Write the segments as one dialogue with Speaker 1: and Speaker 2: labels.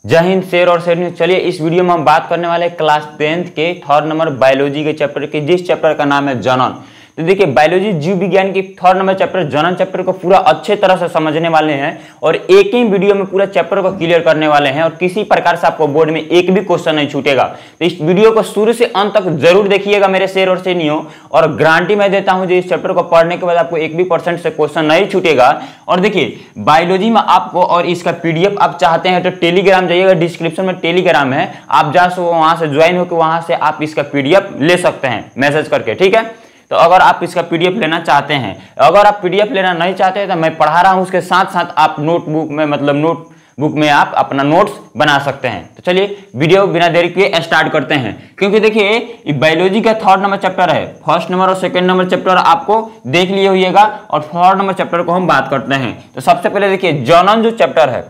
Speaker 1: जय हिंद शेर और शेरनी। चलिए इस वीडियो में हम बात करने वाले हैं क्लास 10th के 3rd नंबर बायोलॉजी के चैप्टर के, जिस चैप्टर का नाम है जनन। तो देखिए बायोलॉजी जीव विज्ञान की 3rd नंबर चैप्टर जनन चैप्टर को पूरा अच्छे तरह से समझने वाले हैं और एक ही वीडियो में पूरा चैप्टर को क्लियर करने वाले हैं और किसी प्रकार से आपको बोर्ड में एक भी क्वेश्चन नहीं छूटेगा। तो इस वीडियो को शुरू से अंत तक जरूर देखिएगा मेरे शेर और शेरनियों, और गारंटी मैं देता हूं जो इस चैप्टर को पढ़ने के बाद आपको एक भी % से क्वेश्चन नहीं छूटेगा। और देखिए बायोलॉजी में आपको और इसका पीडीएफ आप चाहते हैं तो टेलीग्राम जाइएगा, डिस्क्रिप्शन में टेलीग्राम है, आप जा वहां से ज्वाइन होकर वहां से आप इसका पीडीएफ ले सकते हैं मैसेज करके, ठीक है। तो अगर आप इसका पीडीएफ लेना चाहते हैं, अगर आप पीडीएफ लेना नहीं चाहते हैं तो मैं पढ़ा रहा हूं, उसके साथ साथ आप नोटबुक में नोटबुक में आप अपना नोट्स बना सकते हैं। तो चलिए वीडियो बिना देरी किए स्टार्ट करते हैं, क्योंकि देखिए ये बायोलॉजी का 3rd नंबर चैप्टर है। 1st नंबर और 2nd नंबर चैप्टर आपको देख लिए होइएगा और 3rd नंबर चैप्टर को हम बात करते हैं। तो सबसे पहले देखिए जनन जो चैप्टर है,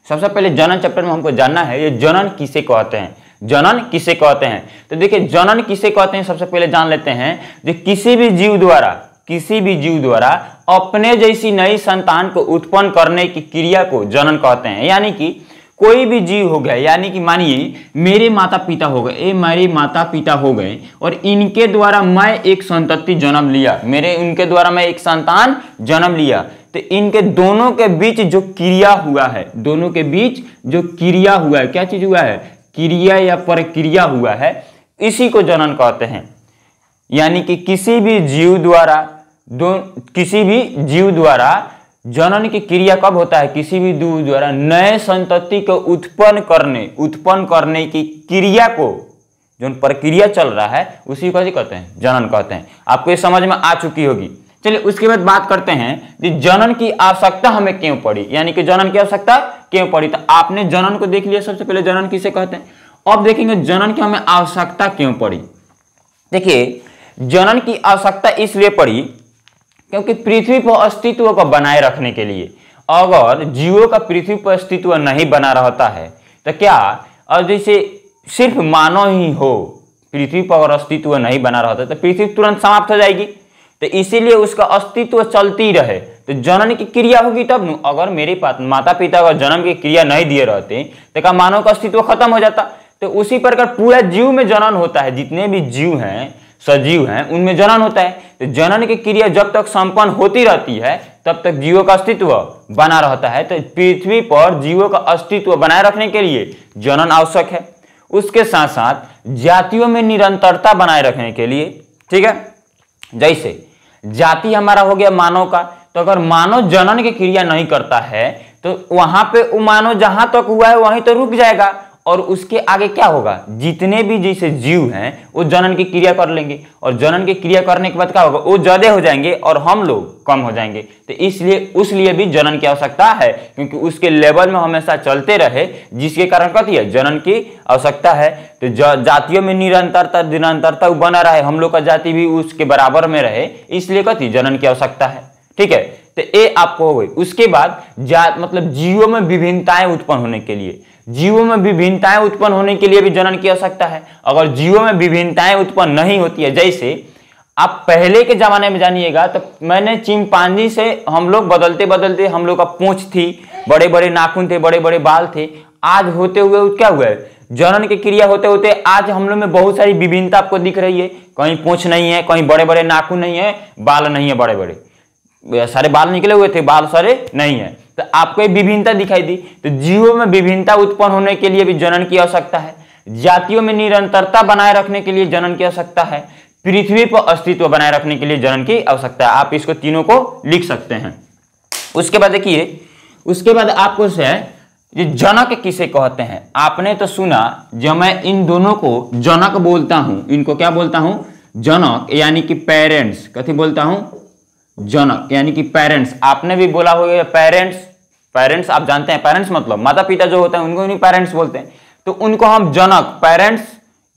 Speaker 1: सबसे पहले जनन चैप्टर में हमको जानना है ये जनन किसे कहते हैं, जनन किसे कहते हैं। तो देखिए जनन किसे कहते हैं सबसे पहले जान लेते हैं। जो किसी भी जीव द्वारा अपने जैसी नई संतान को उत्पन्न करने की क्रिया को जनन कहते हैं। यानी कि कोई भी जीव हो गया, यानी कि मानिए मेरे माता पिता हो गए, मेरे माता पिता हो गए और इनके द्वारा मैं एक संतति जन्म लिया, उनके द्वारा मैं एक संतान जन्म लिया। तो इनके दोनों के बीच जो क्रिया हुआ है, दोनों के बीच जो क्रिया हुआ है, क्या चीज हुआ है, क्रिया या प्रक्रिया हुआ है, इसी को जनन कहते हैं। यानी कि किसी भी जीव द्वारा जनन की क्रिया कब होता है, किसी भी जीव द्वारा नए संतति को उत्पन्न करने की क्रिया को, जो प्रक्रिया चल रहा है उसी को कहते हैं जनन कहते हैं। आपको ये समझ में आ चुकी होगी। चलिए उसके बाद बात करते हैं कि जनन की आवश्यकता हमें क्यों पड़ी, यानी कि जनन की आवश्यकता क्यों पड़ी। तो आपने जनन को देख लिया, सबसे पहले जनन किसे कहते हैं। अब देखेंगे जनन की हमें आवश्यकता क्यों पड़ी। देखिए जनन की आवश्यकता इसलिए पड़ी क्योंकि पृथ्वी पर अस्तित्व को बनाए रखने के लिए, अगर जीवों का पृथ्वी पर अस्तित्व नहीं बना रहता है तो क्या, और जैसे सिर्फ मानव ही हो, पृथ्वी पर अगर अस्तित्व नहीं बना रहता तो पृथ्वी तुरंत समाप्त हो जाएगी। तो इसीलिए उसका अस्तित्व चलती रहे तो जनन की क्रिया होगी तब न। अगर मेरे माता पिता अगर जन्म की क्रिया नहीं दिए रहते तो क्या मानव का अस्तित्व खत्म हो जाता। तो उसी प्रकार पूरा जीव में जनन होता है, जितने भी जीव हैं, सजीव हैं, उनमें जनन होता है। तो जनन की क्रिया जब तक संपन्न होती रहती है तब तक जीवों का अस्तित्व बना रहता है। तो पृथ्वी पर जीवों का अस्तित्व बनाए रखने के लिए जनन आवश्यक है। उसके साथ साथ जातियों में निरंतरता बनाए रखने के लिए, ठीक है, जैसे जाति हमारा हो गया मानव का, तो अगर मानव जनन की क्रिया नहीं करता है तो वहां पे मानव जहां तक हुआ है वहीं तो रुक जाएगा और उसके आगे क्या होगा, जितने भी जैसे जीव हैं वो जनन की क्रिया कर लेंगे और जनन की क्रिया करने के बाद क्या होगा, वो ज्यादा हो जाएंगे और हम लोग कम हो जाएंगे। तो इसलिए भी जनन की आवश्यकता है, क्योंकि उसके लेवल में हमेशा चलते रहे, जिसके कारण कहती है जनन की आवश्यकता है। तो जातियों में निरंतरता बना रहे, हम लोग का जाति भी उसके बराबर में रहे, इसलिए कहती जनन की आवश्यकता है, ठीक है। तो ये आपको हो गई। उसके बाद मतलब जीवों में विभिन्नताएं उत्पन्न होने के लिए, जीवों में विभिन्नताएं उत्पन्न होने के लिए भी जनन की आवश्यकता है। अगर जीवों में विभिन्नताएं उत्पन्न नहीं होती है, जैसे आप पहले के जमाने में जानिएगा तो मैंने चिंपांजी से हम लोग बदलते हम लोग का पूंछ थी, बड़े बड़े नाखून थे, बड़े बड़े बाल थे। आज होते हुए क्या हुआ है, जनन की क्रिया होते होते आज हम लोग में बहुत सारी विभिन्नता आपको दिख रही है। कहीं पूंछ नहीं है, कहीं बड़े बड़े नाखून नहीं है, बाल नहीं है, बड़े बड़े सारे बाल निकले हुए थे, बाल सारे नहीं है, तो आपको एक विभिन्नता दिखाई दी। तो जीवों में विभिन्नता उत्पन्न होने के लिए भी जनन की आवश्यकता है। जातियों में निरंतरता बनाए रखने के लिए जनन की आवश्यकता है। पृथ्वी पर अस्तित्व बनाए रखने के लिए जनन की आवश्यकता है। आप इसको तीनों को लिख सकते हैं। उसके बाद देखिए, उसके बाद आपको से ये जनक किसे कहते हैं। आपने तो सुना, जब मैं इन दोनों को जनक बोलता हूं, इनको क्या बोलता हूं, जनक, यानी कि पेरेंट्स। कथी बोलता हूं, जनक यानी कि पेरेंट्स। आपने भी बोला होगा पेरेंट्स आप जानते हैं, पेरेंट्स मतलब माता पिता जो होते हैं उनको नहीं पेरेंट्स बोलते हैं। तो उनको हम जनक, पेरेंट्स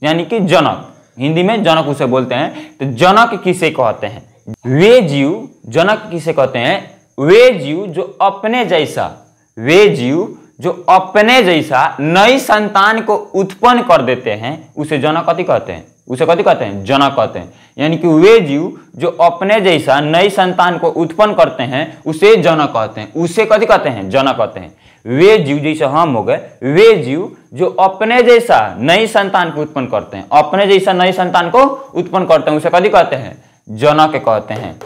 Speaker 1: यानी कि जनक, हिंदी में जनक उसे बोलते हैं। तो जनक किसे कहते हैं, वे जीव, जनक किसे कहते हैं, वे जीव जो अपने जैसा नई संतान को उत्पन्न कर देते हैं, उसे जनक कथी कहते हैं, उसे कथी कहते हैं, जनक कहते हैं। यानी कि वे जीव जो अपने जैसा नई संतान को उत्पन्न करते हैं उसे जनक कहते हैं, उसे कथी कहते हैं, जनक कहते हैं। वे जीव जैसे हम हो गए, वे जीव जो अपने जैसा नई संतान को उत्पन्न करते हैं, अपने जैसा नई संतान को उत्पन्न करते हैं, उसे कथी कहते हैं, जनक कहते हैं।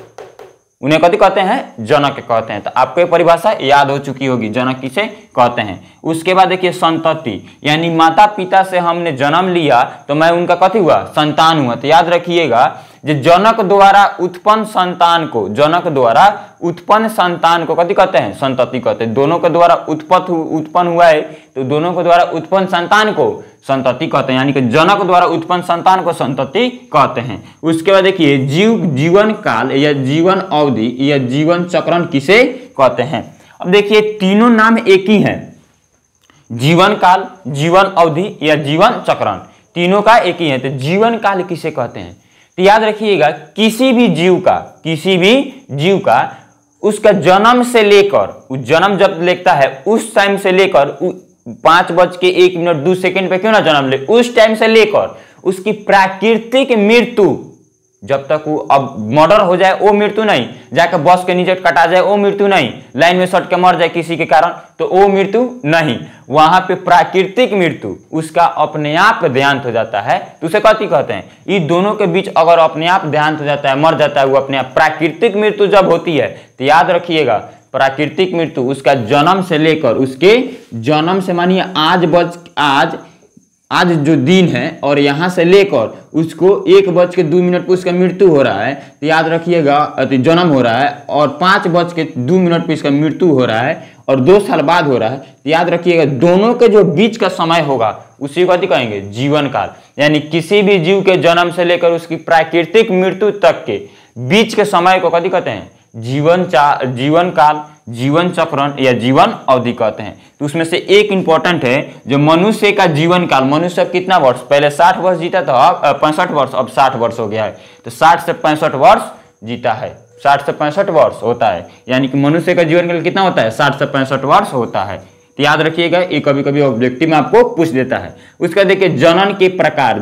Speaker 1: उन्हें कथी कहते हैं, जनक कहते हैं। तो आपको ये परिभाषा याद हो चुकी होगी, जनक किसे कहते हैं। उसके बाद देखिए संतति, यानी माता पिता से हमने जन्म लिया तो मैं उनका कथी हुआ, संतान हुआ। तो याद रखिएगा जो जनक द्वारा उत्पन्न संतान को, जनक द्वारा उत्पन्न संतान को कथी कहते हैं, संतति कहते हैं। दोनों के द्वारा उत्पन्न हुआ है तो दोनों के द्वारा उत्पन्न संतान को संतति कहते हैं, यानी कि जनक द्वारा उत्पन्न संतान को संतति कहते हैं। उसके बाद देखिए जीवन काल या जीवन अवधि या जीवन चक्रण किसे कहते हैं। अब देखिए तीनों नाम एक ही है, जीवन काल, जीवन अवधि या जीवन चक्रण, तीनों का एक ही है। तो जीवन काल किसे कहते हैं, तो याद रखिएगा किसी भी जीव का उसका जन्म से लेकर, जन्म जब लेता है उस टाइम से लेकर 5:01 पे क्यों ना जन्म ले, उस टाइम से लेकर उसकी प्राकृतिक मृत्यु, जब तक वो अब मर्डर हो जाए वो मृत्यु नहीं, जाकर बस के नीचे कटा जाए वो मृत्यु नहीं, लाइन में सट के मर जाए किसी के कारण तो वो मृत्यु नहीं, वहां पे प्राकृतिक मृत्यु, उसका अपने आप देहांत हो जाता है तो उसे कथी कहते हैं। ये दोनों के बीच अगर अपने आप देहांत हो जाता है, मर जाता है वो अपने आप, प्राकृतिक मृत्यु जब होती है तो याद रखिएगा प्राकृतिक मृत्यु उसका जन्म से लेकर, उसके जन्म से मानिए आज जो दिन है और यहां से लेकर उसको 1:02 पर उसका मृत्यु हो रहा है तो याद रखिएगा जन्म हो रहा है, और 5:02 पर इसका मृत्यु हो रहा है और 2 साल बाद हो रहा है तो याद रखिएगा दोनों के जो बीच का समय होगा उसी को कहेंगे जीवन काल। यानी किसी भी जीव के जन्म से लेकर उसकी प्राकृतिक मृत्यु तक के बीच के समय को कथी कहते हैं, जीवन काल, जीवन चक्रण या जीवन अवधि कहते हैं। तो उसमें से एक इंपॉर्टेंट है जो मनुष्य का जीवन काल, मनुष्य अब कितना वर्ष, पहले 60 वर्ष जीता था, अब 65 वर्ष, अब 60 वर्ष हो गया है, तो 60 से 65 वर्ष जीता है, 60 से 65 वर्ष होता है। यानी कि मनुष्य का जीवन काल कितना होता है, 60 से 65 वर्ष होता है। तो याद रखिएगा ये कभी कभी ऑब्जेक्टिव में आपको पूछ देता है। उसका देखिए जनन के प्रकार,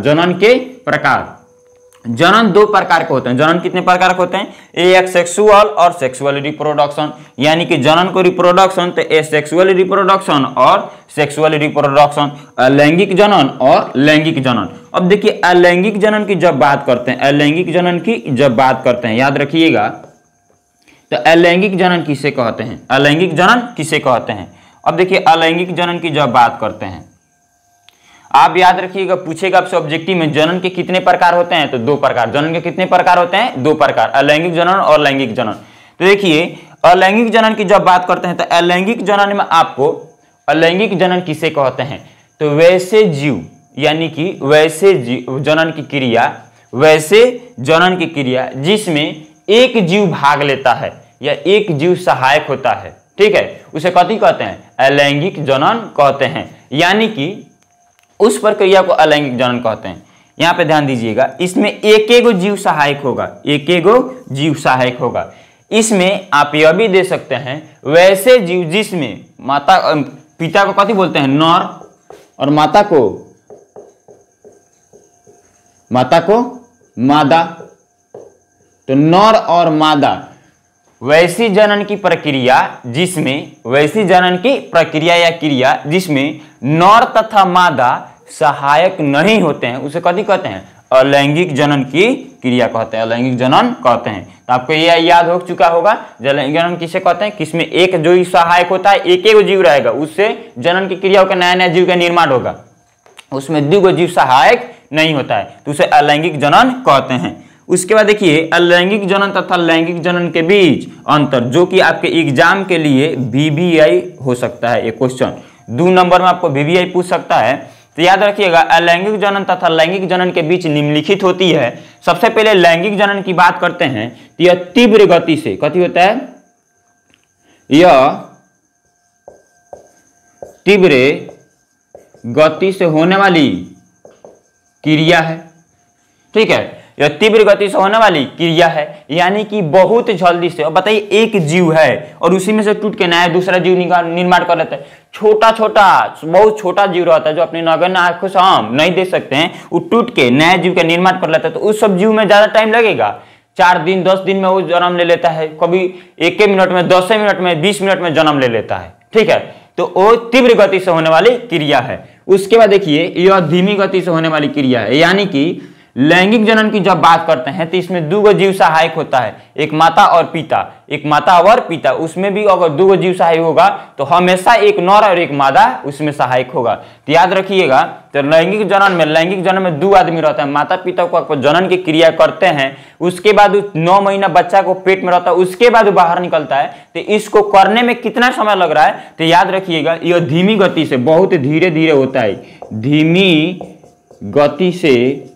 Speaker 1: जनन 2 प्रकार के होते हैं। जनन कितने प्रकार के होते हैं, एक सेक्सुअल और सेक्सुअल रिप्रोडक्शन, यानी कि जनन को रिप्रोडक्शन तो एसेक्सुअल रिप्रोडक्शन और सेक्सुअल रिप्रोडक्शन, अलैंगिक जनन और लैंगिक जनन। अब देखिए अलैंगिक जनन की जब बात करते हैं, अलैंगिक जनन की जब बात करते हैं याद रखिएगा तो अलैंगिक जनन किसे कहते हैं, अलैंगिक जनन किसे कहते हैं। अब देखिए अलैंगिक जनन की जब बात करते हैं आप याद रखिएगा, पूछेगा आपसे ऑब्जेक्टिव में जनन के कितने प्रकार होते हैं, तो 2 प्रकार। जनन के कितने प्रकार होते हैं, 2 प्रकार, अलैंगिक जनन और लैंगिक जनन। तो देखिए अलैंगिक जनन की जब बात करते हैं तो अलैंगिक जनन में आपको अलैंगिक जनन किसे कहते हैं, तो वैसे जीव, यानी कि वैसे जीव जनन की क्रिया, वैसे जनन की क्रिया जिसमें एक जीव भाग लेता है या एक जीव सहायक होता है, ठीक है, उसे कथी कहते हैं, अलैंगिक जनन कहते हैं। यानी कि उस प्रक्रिया को अलैंगिक जनन कहते हैं। यहां पे ध्यान दीजिएगा, इसमें एक जीव सहायक होगा, एक जीव सहायक होगा। इसमें आप यह भी दे सकते हैं वैसे जीव जिसमें पिता को कथी बोलते हैं, नर, और माता को मादा। तो नर और मादा वैसी जनन की प्रक्रिया जिसमें, वैसी जनन की प्रक्रिया या क्रिया जिसमें नर तथा मादा सहायक नहीं होते हैं उसे कथी कहते हैं, अलैंगिक जनन की क्रिया कहते हैं, अलैंगिक जनन कहते हैं। तो आपको यह याद हो चुका होगा अलैंगिक जनन किसे कहते हैं, किसमें एक जो सहायक होता है, एक जीव रहेगा, उससे जनन की क्रिया होकर नया नया जीव का निर्माण होगा, उसमें 2 जीव सहायक नहीं होता है तो उसे अलैंगिक जनन कहते हैं। उसके बाद देखिए अलैंगिक जनन तथा लैंगिक जनन के बीच अंतर, जो कि आपके एग्जाम के लिए VBI हो सकता है, एक क्वेश्चन 2 नंबर में आपको VBI पूछ सकता है। तो याद रखिएगा अलैंगिक जनन तथा लैंगिक जनन के बीच निम्नलिखित होती है। सबसे पहले लैंगिक जनन की बात करते हैं तो यह तीव्र गति से, कथी होता है, यह तीव्र गति से होने वाली क्रिया है, ठीक है। यह तीव्र गति से होने वाली क्रिया है, यानी कि बहुत जल्दी से। और बताइए एक जीव है और उसी में से टूट के नया दूसरा जीव निर्माण कर लेता है। छोटा छोटा बहुत छोटा जीव रहता है जो अपनी नगण्य आंखों से हम नहीं देख सकते हैं, वो टूट के नया जीव का निर्माण कर लेता है। तो उस सब जीव में ज्यादा टाइम लगेगा, 4 दिन 10 दिन में वो जन्म ले लेता है, कभी 1 मिनट में, 10 मिनट में, 20 मिनट में जन्म ले लेता है। ठीक है, तो वो तीव्र गति से होने वाली क्रिया है। उसके बाद देखिए यह धीमी गति से होने वाली क्रिया है, यानी कि लैंगिक जनन की जब बात करते हैं तो इसमें 2 जीव सहायक होता है, एक माता और पिता, एक माता और पिता। उसमें भी अगर 2 जीव सहायक होगा तो हमेशा एक नर और एक मादा उसमें सहायक होगा। तो याद रखिएगा, तो लैंगिक जनन में 2 आदमी रहता है, माता पिता को जनन की क्रिया करते हैं, उसके बाद 9 महीना बच्चा को पेट में रहता है, उसके बाद बाहर निकलता है। तो इसको करने में कितना समय लग रहा है, तो याद रखिएगा यह धीमी गति से, बहुत धीरे धीरे होता है, धीमी गति से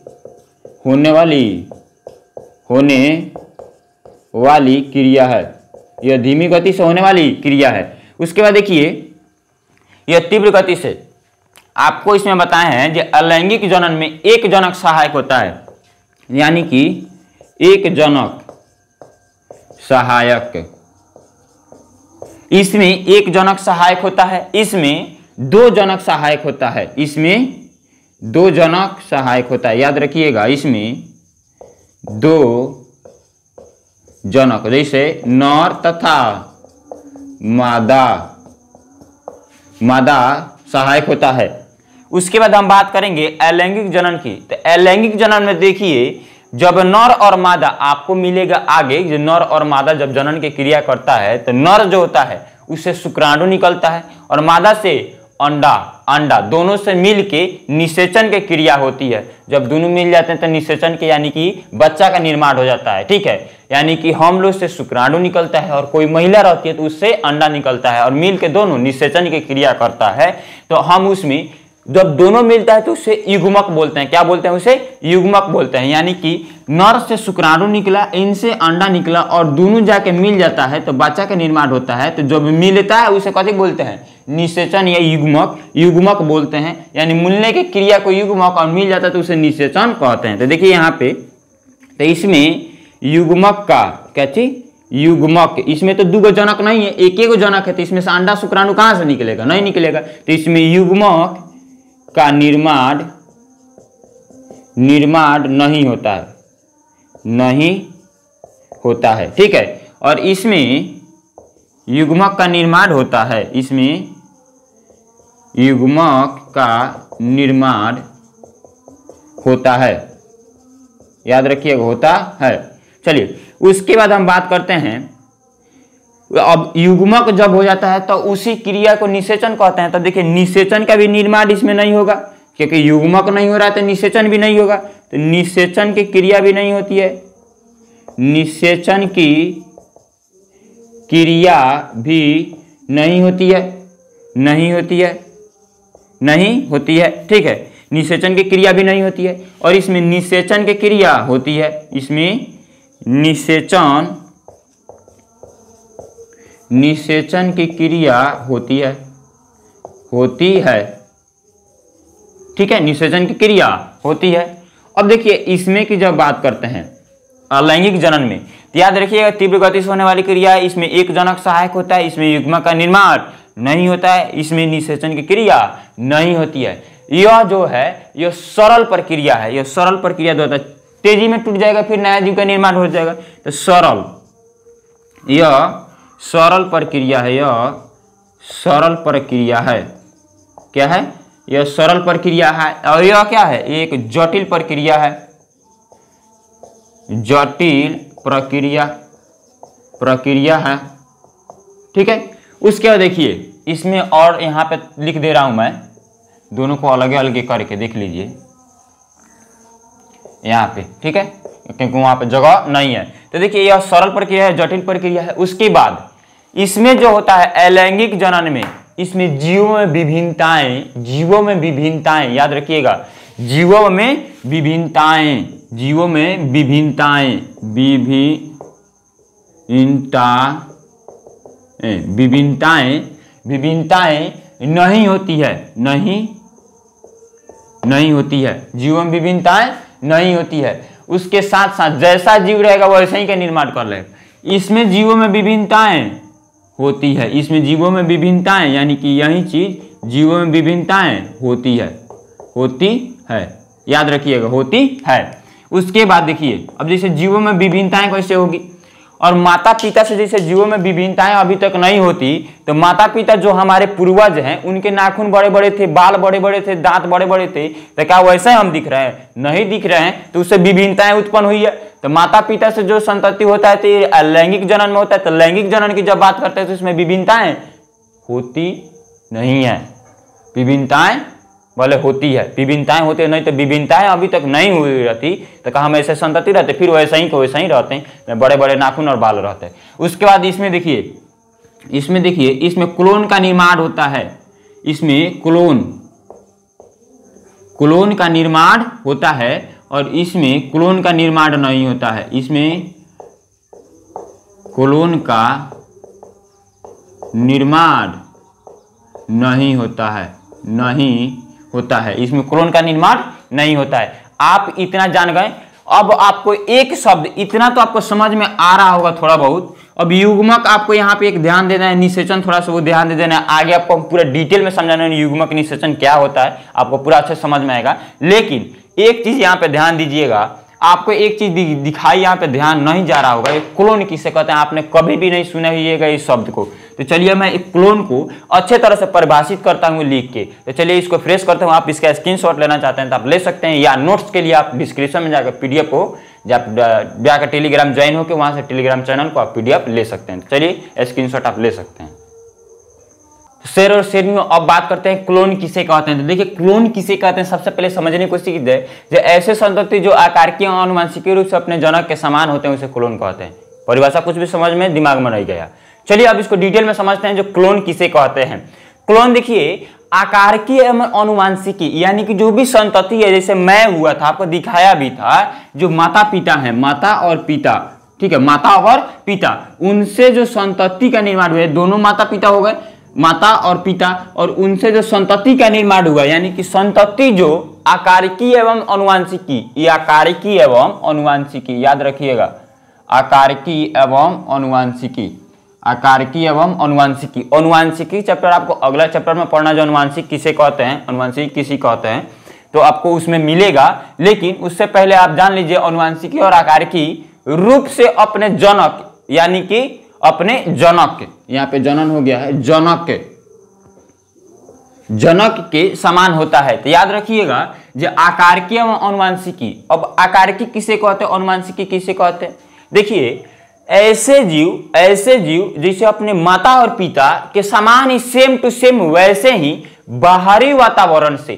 Speaker 1: होने वाली क्रिया है। यह धीमी गति से होने वाली क्रिया है। उसके बाद देखिए यह तीव्र गति से, आपको इसमें बताए हैं कि अलैंगिक जनन में एक जनक सहायक होता है, यानी कि एक जनक सहायक, इसमें एक जनक सहायक होता है, इसमें 2 जनक सहायक होता है, इसमें 2 जनक सहायक होता है। याद रखिएगा इसमें 2 जनक, जैसे नर तथा मादा सहायक होता है। उसके बाद हम बात करेंगे अलैंगिक जनन की। तो अलैंगिक जनन में देखिए जब नर और मादा आपको मिलेगा आगे, जो नर और मादा जब जनन की क्रिया करता है तो नर जो होता है उससे शुक्राणु निकलता है और मादा से अंडा दोनों से मिलके निषेचन की क्रिया होती है। जब दोनों मिल जाते हैं तो निषेचन के यानी कि बच्चा का निर्माण हो जाता है। ठीक है, यानी कि हम लोग से शुक्राणु निकलता है और कोई महिला रहती है तो उससे अंडा निकलता है और मिल के दोनों निषेचन की क्रिया करता है। तो हम उसमें जब दोनों मिलता है तो उसे युग्मक बोलते हैं। क्या बोलते हैं? उसे युग्मक बोलते हैं। यानी कि नर से शुक्राणु निकला, इनसे अंडा निकला और दोनों जाके मिल जाता है तो बच्चा का निर्माण होता है। तो जब मिलता है उसे कथी बोलते हैं? निषेचन या युग्मक बोलते हैं। यानी मिलने की क्रिया को युग्मक और मिल जाता है तो उसे निषेचन कहते हैं। तो देखिए यहाँ पे, तो इसमें युग्मक का क्या चीज? युग्मक, इसमें तो 2 जनक नहीं है, एक जनक है, तो इसमें से अंडा शुक्राणु कहाँ से निकलेगा? नहीं निकलेगा। तो इसमें युग्मक का निर्माण नहीं होता है। ठीक है, और इसमें युग्मक का निर्माण होता है, इसमें युग्मक का निर्माण होता है। याद रखिएगा, होता है। चलिए उसके बाद हम बात करते हैं, अब युग्मक जब हो जाता है तो उसी क्रिया को निषेचन कहते हैं। तो देखिए निषेचन का भी निर्माण इसमें नहीं होगा, क्योंकि युग्मक नहीं हो रहा है तो निषेचन भी नहीं होगा। तो निषेचन की क्रिया भी नहीं होती है, निषेचन की क्रिया भी नहीं होती है। ठीक है, निषेचन की क्रिया भी नहीं होती है और इसमें निषेचन की क्रिया होती है। इसमें निषेचन की क्रिया होती है। ठीक है, निषेचन की क्रिया होती है। अब देखिए इसमें की जब बात करते हैं अलैंगिक जनन में, तो याद रखिएगा तीव्र गति से होने वाली क्रिया है, इसमें एक जनक सहायक होता है, इसमें युग्मक का निर्माण नहीं होता है, इसमें निषेचन की क्रिया नहीं होती है। यह जो है यह सरल प्रक्रिया है। यह सरल प्रक्रिया जो होता है, तेजी में टूट जाएगा फिर नया जीव का निर्माण हो जाएगा। तो यह सरल प्रक्रिया है। यह सरल प्रक्रिया है। क्या है? यह सरल प्रक्रिया है। और यह क्या है? एक जटिल प्रक्रिया है। जटिल प्रक्रिया है। ठीक है, उसके बाद देखिए इसमें, और यहाँ पे लिख दे रहा हूं मैं, दोनों को अलग अलग करके देख लीजिए यहाँ पे। ठीक है, क्योंकि वहां पे जगह नहीं है। तो देखिए यह सरल प्रक्रिया है, जटिल प्रक्रिया है। उसके बाद इसमें जो होता है अलैंगिक जनन में, इसमें जीवों में विभिन्नताएं, याद रखिएगा, जीवों में विभिन्नताएं नहीं होती है। जीवों में विभिन्नताएं नहीं होती है। उसके साथ साथ जैसा जीव रहेगा वैसे ही का निर्माण कर लेगा। इसमें जीवों में विभिन्नताएं होती है, इसमें जीवों में विभिन्नताएं, यानी कि यही चीज जीवों में विभिन्नताएं होती है, याद रखिएगा, होती है। उसके बाद देखिए, अब जैसे जीवों में विभिन्नताएं कैसे होगी, और माता पिता से जैसे जीवों में विभिन्नताएं अभी तक नहीं होती, तो माता पिता जो हमारे पूर्वज हैं उनके नाखून बड़े बड़े थे, बाल बड़े बड़े थे, दांत बड़े बड़े थे, तो क्या वैसे हम दिख रहे हैं? नहीं दिख रहे हैं, तो उससे विभिन्नताएं उत्पन्न हुई है। तो माता पिता से जो संतति होता है तो लैंगिक जनन में होता है, तो लैंगिक जनन की जब बात करते हैं तो इसमें विभिन्नताएं होती नहीं है, विभिन्नताएं भले होती है, विभिन्नताएं होती है, नहीं तो विभिन्नताएं अभी तक नहीं हुई रहती तो कहा हम ऐसे संतति रहते, फिर वैसे ही को वैसे ही रहते हैं, बड़े बड़े नाखून और बाल रहते हैं। उसके बाद इसमें देखिए, इसमें क्लोन का निर्माण होता है, इसमें क्लोन का निर्माण होता है, और इसमें क्लोन का निर्माण नहीं होता है, इसमें क्लोन का निर्माण नहीं होता है, इसमें क्लोन का निर्माण नहीं होता है। आप इतना जान गए। अब आपको एक शब्द इतना तो आपको समझ में आ रहा होगा थोड़ा बहुत। अब युग्मक आपको यहाँ पे एक ध्यान देना है, निषेचन थोड़ा सा वो ध्यान दे देना है। आगे आपको पूरा डिटेल में समझाना है युग्मक निषेचन क्या होता है, आपको पूरा अच्छे समझ में आएगा। लेकिन एक चीज यहाँ पे ध्यान दीजिएगा, आपको एक चीज दिखाई यहाँ पे ध्यान नहीं जा रहा होगा, ये क्लोन किसे कहते हैं, आपने कभी भी नहीं सुना होगा इस शब्द को। तो चलिए मैं एक क्लोन को अच्छे तरह से परिभाषित करता हूँ लिख के। तो चलिए इसको फ्रेश करता हूँ। आप इसका स्क्रीनशॉट लेना चाहते हैं तो आप ले सकते हैं, या नोट्स के लिए आप डिस्क्रिप्शन में जाकर पीडीएफ को जाकर टेलीग्राम ज्वाइन होकर वहां से टेलीग्राम चैनल को आप पीडीएफ ले सकते हैं। चलिए स्क्रीनशॉट आप ले सकते हैं। शेर और शेरनी, अब बात करते हैं क्लोन किसे कहते हैं। तो देखिए क्लोन किसे कहते हैं, सबसे पहले समझने की कोशिश कीजिए। जो ऐसे संतति जो आकारिकीय और आनुवंशिक रूप से अपने जनक के समान होते हैं उसे क्लोन कहते हैं। परिभाषा कुछ भी समझ में दिमाग में नहीं गया, चलिए अब इसको डिटेल में समझते हैं जो क्लोन किसे कहते हैं। क्लोन देखिए आकारिकीय एवं आनुवंशिकी, यानी कि जो भी संतति है, जैसे मैं हुआ था आपको दिखाया भी था, जो माता पिता है, माता और पिता, ठीक है, माता और पिता, उनसे जो संतति का निर्माण हुआ, दोनों माता पिता हो गए, माता और पिता, और उनसे जो संतति का निर्माण हुआ, यानी कि संतति जो आकारिकी एवं आनुवंशिकी, ये आकारिकी एवं आनुवंशिकी याद रखिएगा, आकारिकी एवं आनुवंशिकी, आकारिकी एवं आनुवंशिकी। आनुवंशिकी चैप्टर आपको अगला चैप्टर में पढ़ना, जो आनुवंशिक किसे कहते हैं, आनुवंशिक किसे कहते हैं, तो आपको उसमें मिलेगा। लेकिन उससे पहले आप जान लीजिए आनुवंशिकी और आकारिकी रूप से अपने जनक, यानी कि अपने जनक, यहाँ पे जनन हो गया है, जनक के समान होता है। तो याद रखिएगा जो आकारिकी एवं आनुवंशिकी। अब आकारिकी किसे कहते हैं, आनुवंशिकी किसे कहते हैं? देखिए ऐसे जीव जैसे अपने माता और पिता के समान ही सेम टू सेम, वैसे ही बाहरी वातावरण से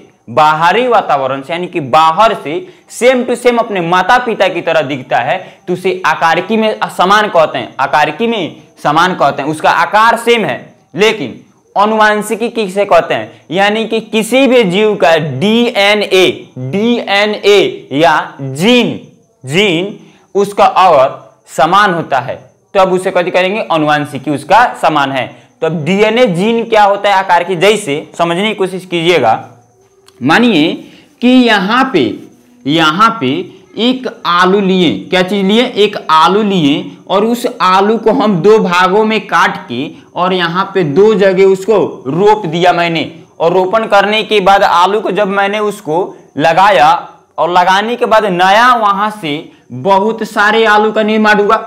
Speaker 1: यानी कि बाहर से सेम टू सेम अपने माता पिता की तरह दिखता है, तो उसे आकारिकी में समान कहते हैं, आकारिकी में समान कहते हैं, उसका आकार सेम है। लेकिन आनुवंशिकी किसे कहते हैं, यानी कि किसी भी जीव का डीएनए या जीन उसका और समान होता है, तो अब उसे कथी करेंगे, आनुवंशिकी उसका समान है। तो अब डीएनए जीन क्या होता है आकार की, जैसे समझने की कोशिश कीजिएगा। मानिए कि यहाँ पे एक आलू लिए, क्या चीज लिए, एक आलू लिए, और उस आलू को हम दो भागों में काट के और यहाँ पे दो जगह उसको रोप दिया मैंने, और रोपण करने के बाद आलू को जब मैंने उसको लगाया, और लगाने के बाद नया वहां से बहुत सारे आलू का निर्माण हुआ,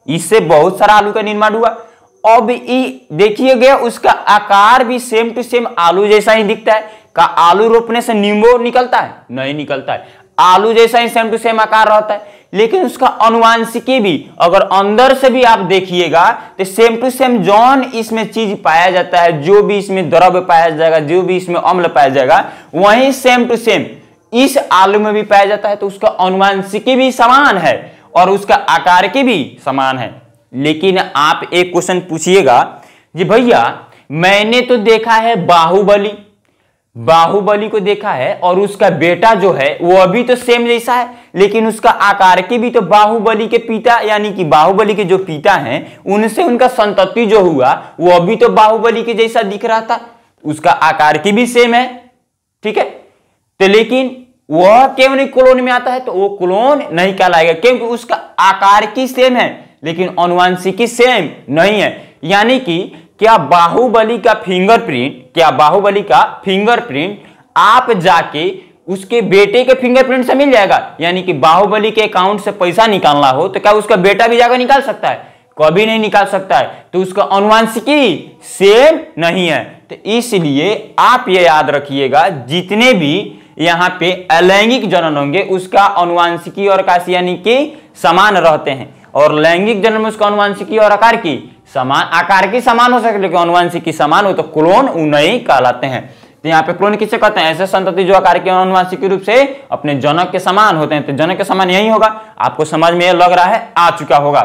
Speaker 1: इससे बहुत सारा आलू का निर्माण हुआ। अब देखिए गया उसका आकार भी सेम टू सेम आलू जैसा ही दिखता है। का आलू रोपने से नींबू निकलता है? नहीं निकलता है, आलू जैसा ही सेम टू सेम आकार रहता है। लेकिन उसका आनुवंशिकी भी अगर अंदर से भी आप देखिएगा तो सेम टू सेम जौन इसमें चीज पाया जाता है, जो भी इसमें द्रव्य पाया जाएगा, जो भी इसमें अम्ल पाया जाएगा, वही सेम टू सेम इस आलू में भी पाया जाता है। तो उसका आनुवंशिकी भी समान है और उसका आकार की भी समान है। लेकिन आप एक क्वेश्चन पूछिएगा, जी भैया मैंने तो देखा है बाहुबली को देखा है, और उसका बेटा जो है वो अभी तो सेम जैसा है, लेकिन उसका आकार की भी तो बाहुबली के पिता, यानी कि बाहुबली के जो पिता हैं उनसे उनका संतति जो हुआ वो अभी तो बाहुबली के जैसा दिख रहा था, उसका आकार की भी सेम है, ठीक है। तो लेकिन वह क्यों नहीं क्लोन में आता है? तो वो क्लोन नहीं कहलाएगा क्योंकि उसका आकार की सेम है लेकिन आनुवंशिकी सेम नहीं है। यानी कि क्या बाहुबली का फिंगरप्रिंट आप जाके उसके बेटे के फिंगरप्रिंट से मिल जाएगा? यानी कि बाहुबली के अकाउंट से पैसा निकालना हो तो क्या उसका बेटा भी जाकर निकाल सकता है? कभी नहीं निकाल सकता है। तो उसका आनुवंशिकी सेम नहीं है। तो इसलिए आप ये याद रखिएगा, जितने भी यहां पे अलैंगिक जनन होंगे उसका आनुवंशिकी और आकार यानी कि समान रहते हैं, और लैंगिक जनन में उसका आनुवंशिकी और आकार की समान हो सकते लेकिन आनुवंशिकी समान हो तो क्लोन नहीं कहलाते हैं। तो यहाँ पे क्लोन किसे कहते हैं? ऐसे संतति जो आकार के आनुवंशिक रूप से अपने जनक के समान होते हैं। तो जनक के समान यही होगा। आपको समझ में लग रहा है, आ चुका होगा।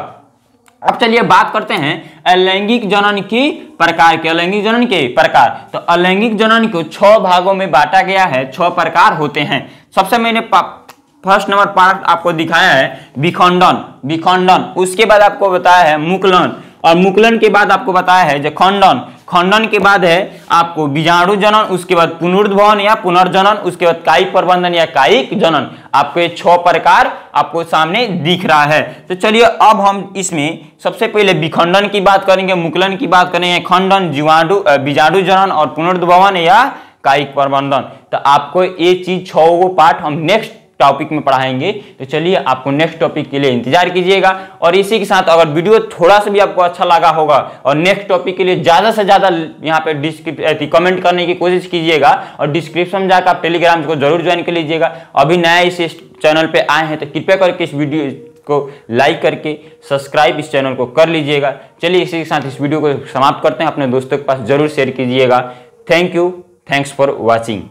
Speaker 1: अब चलिए बात करते हैं अलैंगिक जनन की प्रकार के। अलैंगिक जनन के प्रकार, तो अलैंगिक जनन को 6 भागों में बांटा गया है। 6 प्रकार होते हैं। सबसे मैंने फर्स्ट नंबर पार्ट आपको दिखाया है विखंडन, उसके बाद आपको बताया है मुकुलन, और मुकुलन के बाद आपको बताया है जो खंडन के बाद है आपको बीजाणु जनन, उसके बाद पुनरुद्भवन या पुनर्जनन, उसके बाद कायिक प्रबंधन या कायिक जनन। आपको ये 6 प्रकार आपको सामने दिख रहा है। तो चलिए अब हम इसमें सबसे पहले विखंडन की बात करेंगे, मुकुलन की बात करेंगे, खंडन, बीजाणु जनन और पुनरुद्भवन या कायिक प्रबंधन। तो आपको ये चीज 6 पार्ट हम नेक्स्ट टॉपिक में पढ़ाएंगे। तो चलिए आपको नेक्स्ट टॉपिक के लिए इंतजार कीजिएगा। और इसी के साथ अगर वीडियो थोड़ा सा भी आपको अच्छा लगा होगा और नेक्स्ट टॉपिक के लिए ज्यादा से ज्यादा यहाँ पे कमेंट करने की कोशिश कीजिएगा, और डिस्क्रिप्शन में जाकर आप टेलीग्राम को जरूर ज्वाइन कर लीजिएगा। अभी नया इस चैनल पे आए हैं तो कृपया करके इस वीडियो को लाइक करके सब्सक्राइब इस चैनल को कर लीजिएगा। चलिए इसी के साथ इस वीडियो को समाप्त करते हैं। अपने दोस्तों के पास जरूर शेयर कीजिएगा। Thank you, thanks for watching.